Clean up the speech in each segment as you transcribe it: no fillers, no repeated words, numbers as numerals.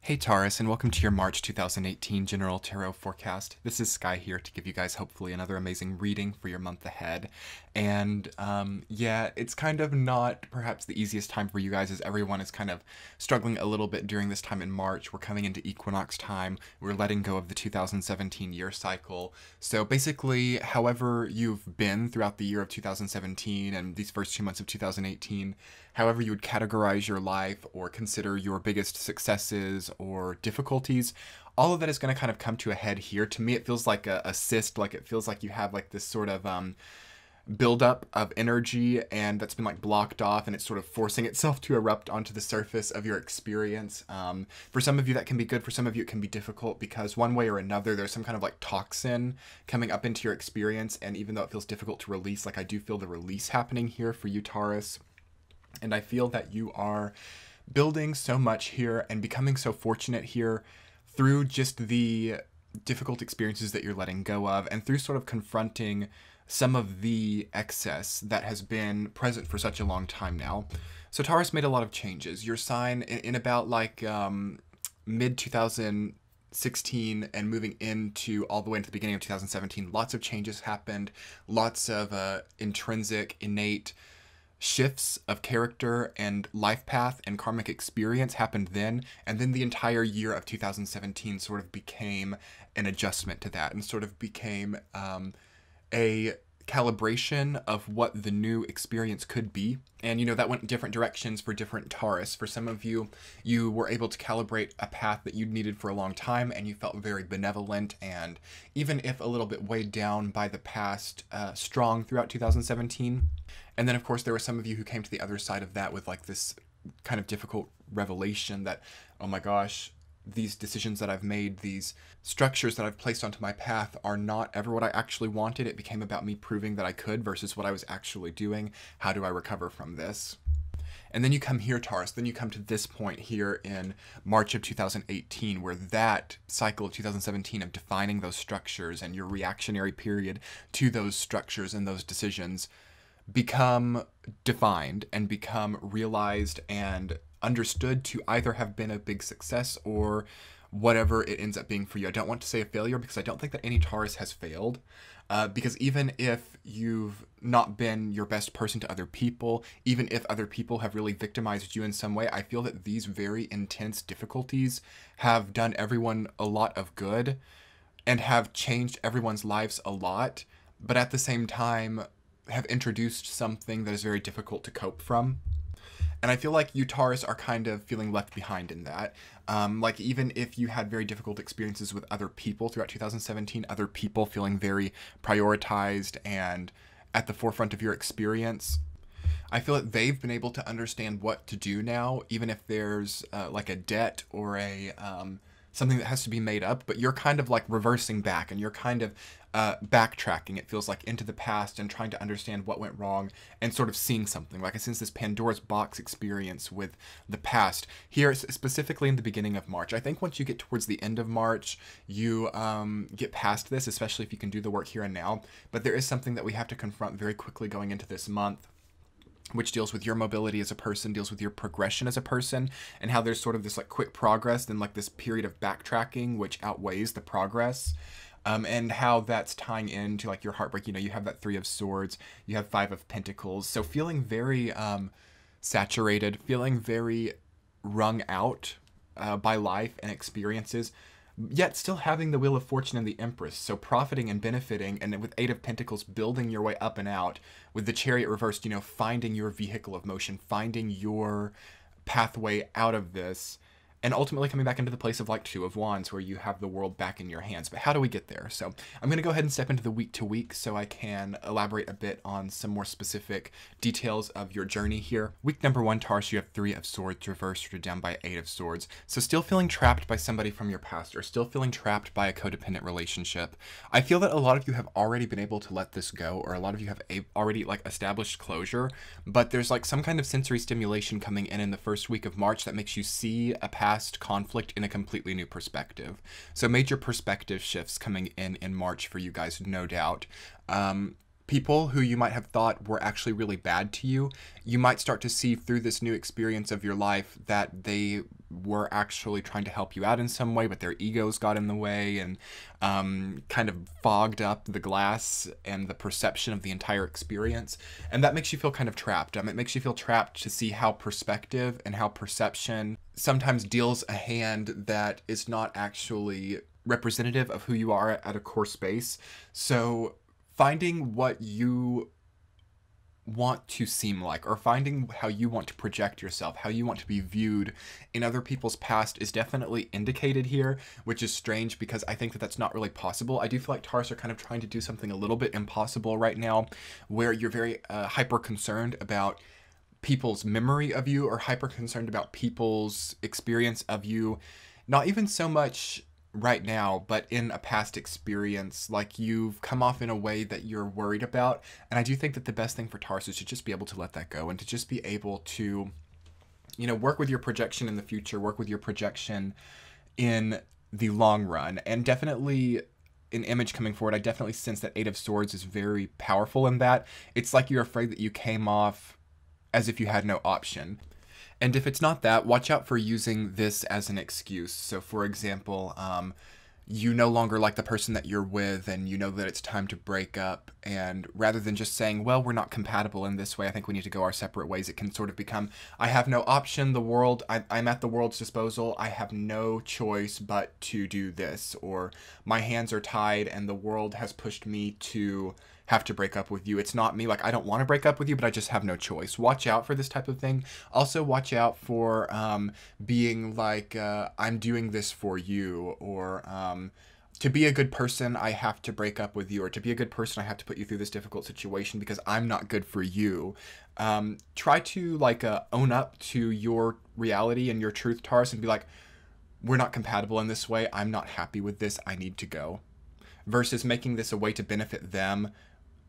Hey Taurus, and welcome to your March 2018 General Tarot Forecast. This is Sky here to give you guys hopefully another amazing reading for your month ahead. And yeah, it's kind of not perhaps the easiest time for you guys as everyone is kind of struggling a little bit during this time in March. We're coming into equinox time. We're letting go of the 2017 year cycle. So basically, however you've been throughout the year of 2017 and these first 2 months of 2018, however you would categorize your life or consider your biggest successes or difficulties, all of that is going to kind of come to a head here. To me, it feels like a cyst, like it feels like you have like this sort of buildup of energy and that's been like blocked off and it's sort of forcing itself to erupt onto the surface of your experience. For some of you that can be good, for some of you it can be difficult because one way or another there's some kind of like toxin coming up into your experience, and even though it feels difficult to release, like I do feel the release happening here for you, Taurus. And I feel that you are building so much here and becoming so fortunate here through just the difficult experiences that you're letting go of and through sort of confronting some of the excess that has been present for such a long time now. So Taurus made a lot of changes. Your sign in about like mid 2016 and moving into all the way into the beginning of 2017, lots of changes happened, lots of intrinsic, innate shifts of character and life path and karmic experience happened then, and then the entire year of 2017 sort of became an adjustment to that and sort of became a calibration of what the new experience could be. And you know, that went different directions for different Taurus. For some of you, you were able to calibrate a path that you needed for a long time and you felt very benevolent and even if a little bit weighed down by the past, strong throughout 2017. And then of course there were some of you who came to the other side of that with like this kind of difficult revelation that, oh my gosh, these decisions that I've made, these structures that I've placed onto my path are not ever what I actually wanted. It became about me proving that I could versus what I was actually doing. How do I recover from this? And then you come here, Taurus, then you come to this point here in March of 2018, where that cycle of 2017 of defining those structures and your reactionary period to those structures and those decisions become defined and become realized and understood to either have been a big success or whatever it ends up being for you. I don't want to say a failure because I don't think that any Taurus has failed. Because even if you've not been your best person to other people, even if other people have really victimized you in some way, I feel that these very intense difficulties have done everyone a lot of good and have changed everyone's lives a lot, but at the same time have introduced something that is very difficult to cope from. And I feel like you Taurus are kind of feeling left behind in that. Like even if you had very difficult experiences with other people throughout 2017, other people feeling very prioritized and at the forefront of your experience, I feel that they've been able to understand what to do now, even if there's like a debt or a something that has to be made up, but you're kind of like reversing back and you're kind of backtracking, it feels like, into the past and trying to understand what went wrong and sort of seeing something. Like I sense this Pandora's box experience with the past. Here, specifically in the beginning of March, I think once you get towards the end of March, you get past this, especially if you can do the work here and now. But there is something that we have to confront very quickly going into this month, which deals with your mobility as a person, deals with your progression as a person, and how there's sort of this like quick progress, then like this period of backtracking, which outweighs the progress. And how that's tying into like your heartbreak. You know, you have that 3 of Swords, you have 5 of Pentacles. So feeling very saturated, feeling very wrung out by life and experiences, yet still having the Wheel of Fortune and the Empress. So profiting and benefiting, and with 8 of Pentacles, building your way up and out. With the Chariot reversed, you know, finding your vehicle of motion, finding your pathway out of this, and ultimately coming back into the place of like 2 of Wands where you have the world back in your hands. But how do we get there? So I'm going to go ahead and step into the week to week so I can elaborate a bit on some more specific details of your journey here. Week number 1, Taurus, you have 3 of Swords reversed or down by 8 of Swords. So still feeling trapped by somebody from your past or still feeling trapped by a codependent relationship. I feel that a lot of you have already been able to let this go, or a lot of you have already like established closure, but there's like some kind of sensory stimulation coming in the first week of March that makes you see a past conflict in a completely new perspective. So major perspective shifts coming in March for you guys, no doubt. People who you might have thought were actually really bad to you, you might start to see through this new experience of your life that they were actually trying to help you out in some way, but their egos got in the way and kind of fogged up the glass and the perception of the entire experience. And that makes you feel kind of trapped. It makes you feel trapped to see how perspective and how perception sometimes deals a hand that is not actually representative of who you are at a core space. So finding what you want to seem like, or finding how you want to project yourself, how you want to be viewed in other people's past is definitely indicated here, which is strange because I think that that's not really possible. I do feel like Taurus are kind of trying to do something a little bit impossible right now, where you're very hyper concerned about people's memory of you, or hyper concerned about people's experience of you, not even so much right now, but in a past experience, like you've come off in a way that you're worried about. And I do think that the best thing for Taurus is to just be able to let that go, and to just be able to, you know, work with your projection in the future, work with your projection in the long run. And definitely an image coming forward, I definitely sense that Eight of Swords is very powerful in that. It's like you're afraid that you came off as if you had no option. And if it's not that, watch out for using this as an excuse. So for example, you no longer like the person that you're with, and you know that it's time to break up. And rather than just saying, well, we're not compatible in this way, I think we need to go our separate ways, it can sort of become, I have no option, the world, I'm at the world's disposal, I have no choice but to do this. Or my hands are tied and the world has pushed me to have to break up with you. It's not me, like I don't want to break up with you, but I just have no choice. Watch out for this type of thing. Also watch out for being like, I'm doing this for you, or to be a good person, I have to break up with you, or to be a good person, I have to put you through this difficult situation because I'm not good for you. Try to like own up to your reality and your truth, Taurus, and be like, we're not compatible in this way. I'm not happy with this. I need to go. Versus making this a way to benefit them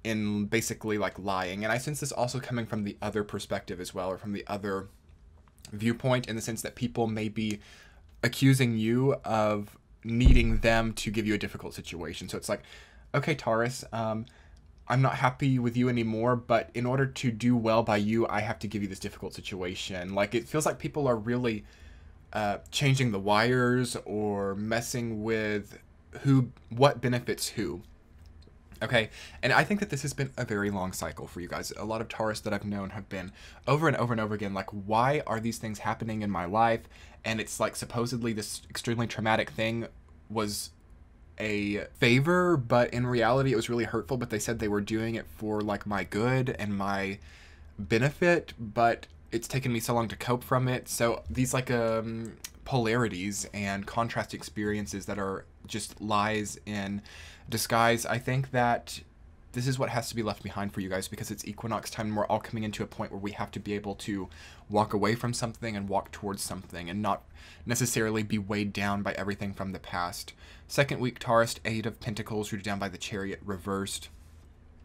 in basically like lying. And I sense this also coming from the other perspective as well, or from the other viewpoint, in the sense that people may be accusing you of needing them to give you a difficult situation. So it's like, okay, Taurus, I'm not happy with you anymore, but in order to do well by you, I have to give you this difficult situation. Like, it feels like people are really changing the wires, or messing with what benefits who. Okay, and I think that this has been a very long cycle for you guys. A lot of Taurus that I've known have been over and over and over again, like, why are these things happening in my life? And it's like, supposedly this extremely traumatic thing was a favor, but in reality it was really hurtful, but they said they were doing it for like my good and my benefit, but it's taken me so long to cope from it. So these like polarities and contrast experiences that are just lies in disguise, I think that this is what has to be left behind for you guys, because it's equinox time and we're all coming into a point where we have to be able to walk away from something and walk towards something, and not necessarily be weighed down by everything from the past. Second week, Taurus, Eight of Pentacles, rooted down by the Chariot reversed.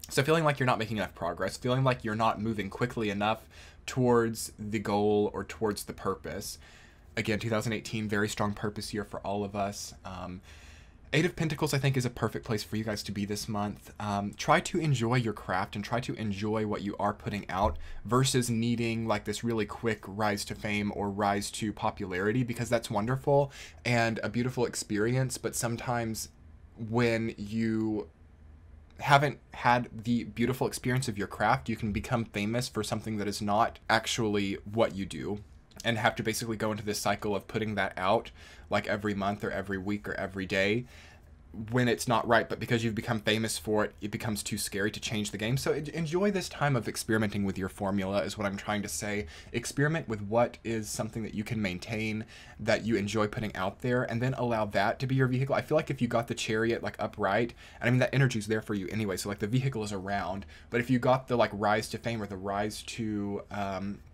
So feeling like you're not making enough progress, feeling like you're not moving quickly enough towards the goal or towards the purpose. Again, 2018, very strong purpose year for all of us. Eight of Pentacles, I think, is a perfect place for you guys to be this month. Try to enjoy your craft and try to enjoy what you are putting out, versus needing like this really quick rise to fame or rise to popularity, because that's wonderful and a beautiful experience. But sometimes when you haven't had the beautiful experience of your craft, you can become famous for something that is not actually what you do, and have to basically go into this cycle of putting that out like every month or every week or every day, when it's not right. But because you've become famous for it, it becomes too scary to change the game. So enjoy this time of experimenting with your formula, is what I'm trying to say. Experiment with what is something that you can maintain, that you enjoy putting out there, and then allow that to be your vehicle. I feel like if you got the Chariot like upright, and I mean that energy's there for you anyway, so like the vehicle is around, but if you got the like rise to fame or the rise to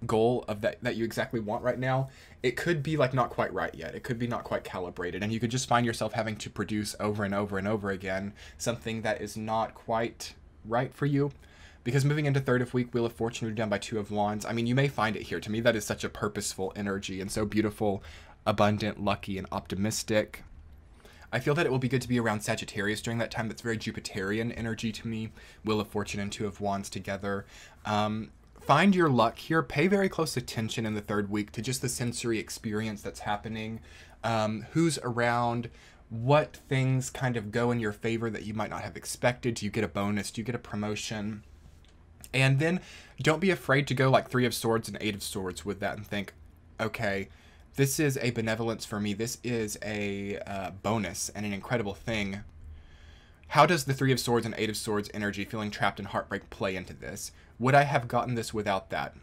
goal of that you exactly want right now, it could be like not quite right yet. It could be not quite calibrated, and you could just find yourself having to produce over and over and over again something that is not quite right for you. Because moving into third of week, Wheel of Fortune, rooted down by Two of Wands, I mean, you may find it here. To me, that is such a purposeful energy, and so beautiful, abundant, lucky, and optimistic. I feel that it will be good to be around Sagittarius during that time. That's very Jupiterian energy to me. Wheel of Fortune and Two of Wands together. find your luck here. Pay very close attention in the third week to just the sensory experience that's happening, who's around, what things kind of go in your favor that you might not have expected. Do you get a bonus? Do you get a promotion? And then don't be afraid to go like 3 of Swords and 8 of Swords with that and think, okay, this is a benevolence for me. This is a bonus and an incredible thing. How does the 3 of Swords and 8 of Swords energy, feeling trapped in heartbreak, play into this? Would I have gotten this without that?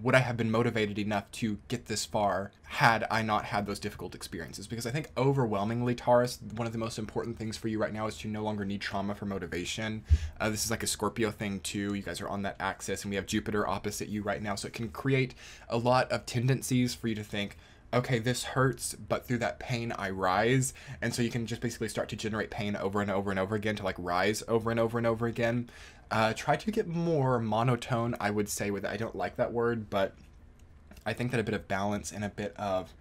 Would I have been motivated enough to get this far had I not had those difficult experiences? Because I think overwhelmingly, Taurus, one of the most important things for you right now is to no longer need trauma for motivation. This is like a Scorpio thing too. You guys are on that axis, and we have Jupiter opposite you right now. So it can create a lot of tendencies for you to think, okay, this hurts, but through that pain, I rise. And so you can just basically start to generate pain over and over and over again to like rise over and over and over again. Try to get more monotone, I would say, with it. I don't like that word, but I think that a bit of balance and a bit of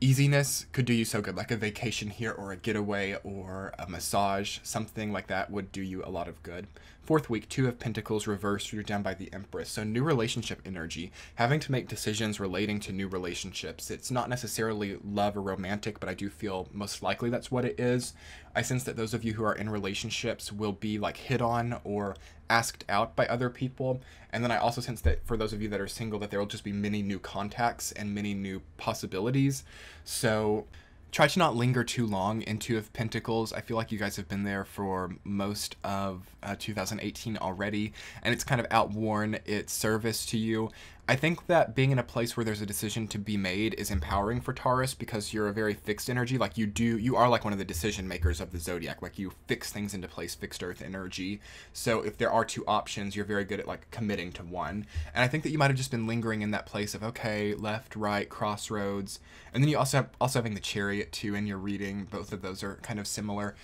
easiness could do you so good. Like a vacation here or a getaway or a massage, something like that would do you a lot of good. Fourth week, 2 of Pentacles reversed, you're down by the Empress. So new relationship energy, having to make decisions relating to new relationships. It's not necessarily love or romantic, but I do feel most likely that's what it is. I sense that those of you who are in relationships will be like hit on or asked out by other people. And then I also sense that for those of you that are single, that there will just be many new contacts and many new possibilities. So try to not linger too long in 2 of Pentacles. I feel like you guys have been there for most of 2018 already, and it's kind of outworn its service to you. I think that being in a place where there's a decision to be made is empowering for Taurus, because you're a very fixed energy. Like you are like one of the decision makers of the zodiac. Like you fix things into place, fixed earth energy. So if there are 2 options, you're very good at like committing to one. And I think that you might have just been lingering in that place of, okay, left, right, crossroads. And then you also having the Chariot too in your reading. Both of those are kind of similar.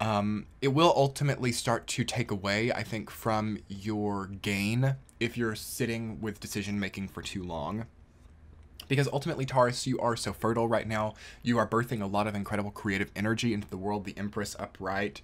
It will ultimately start to take away, I think, from your gain if you're sitting with decision making for too long. Because ultimately, Taurus, you are so fertile right now. You are birthing a lot of incredible creative energy into the world, the Empress upright.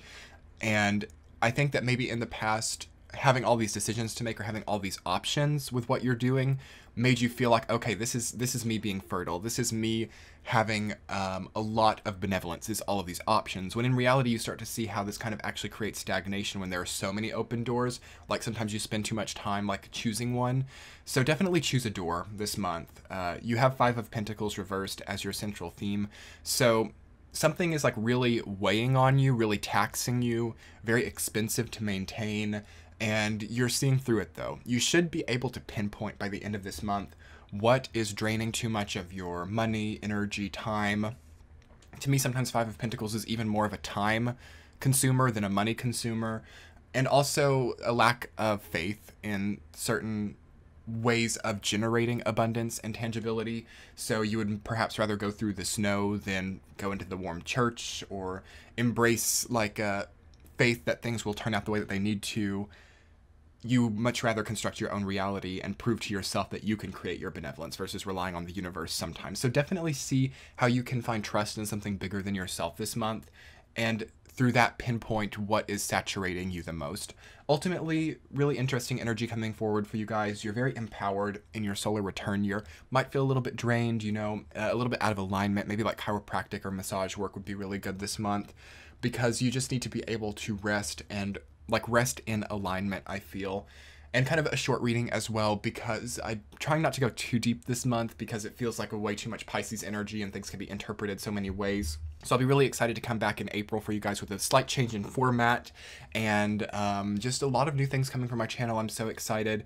And I think that maybe in the past, having all these decisions to make or having all these options with what you're doing made you feel like, okay, this is me being fertile. This is me having a lot of benevolence, is all of these options. When in reality, you start to see how this kind of actually creates stagnation when there are so many open doors. Like sometimes you spend too much time like choosing one. So definitely choose a door this month. You have 5 of Pentacles reversed as your central theme. So something is like really weighing on you, really taxing you, very expensive to maintain. And you're seeing through it though. You should be able to pinpoint by the end of this month what is draining too much of your money, energy, time. To me, sometimes 5 of Pentacles is even more of a time consumer than a money consumer. And also a lack of faith in certain ways of generating abundance and tangibility. So you would perhaps rather go through the snow than go into the warm church, or embrace like a faith that things will turn out the way that they need to. You much rather construct your own reality and prove to yourself that you can create your benevolence versus relying on the universe sometimes. So definitely see how you can find trust in something bigger than yourself this month, and through that pinpoint what is saturating you the most. Ultimately, really interesting energy coming forward for you guys. You're very empowered in your solar return year. Might feel a little bit drained, you know, a little bit out of alignment. Maybe like chiropractic or massage work would be really good this month, because you just need to be able to rest and like rest in alignment, I feel. And kind of a short reading as well, because I'm trying not to go too deep this month because it feels like a way too much Pisces energy and things can be interpreted so many ways. So I'll be really excited to come back in April for you guys with a slight change in format and just a lot of new things coming from my channel. I'm so excited.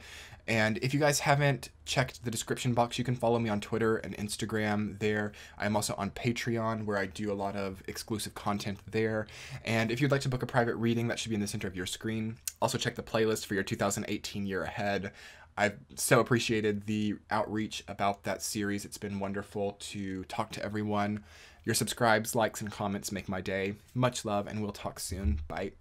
And if you guys haven't checked the description box, you can follow me on Twitter and Instagram there. I'm also on Patreon, where I do a lot of exclusive content there. And if you'd like to book a private reading, that should be in the center of your screen. Also check the playlist for your 2018 year ahead. I've so appreciated the outreach about that series. It's been wonderful to talk to everyone. Your subscribes, likes, and comments make my day. Much love, and we'll talk soon. Bye.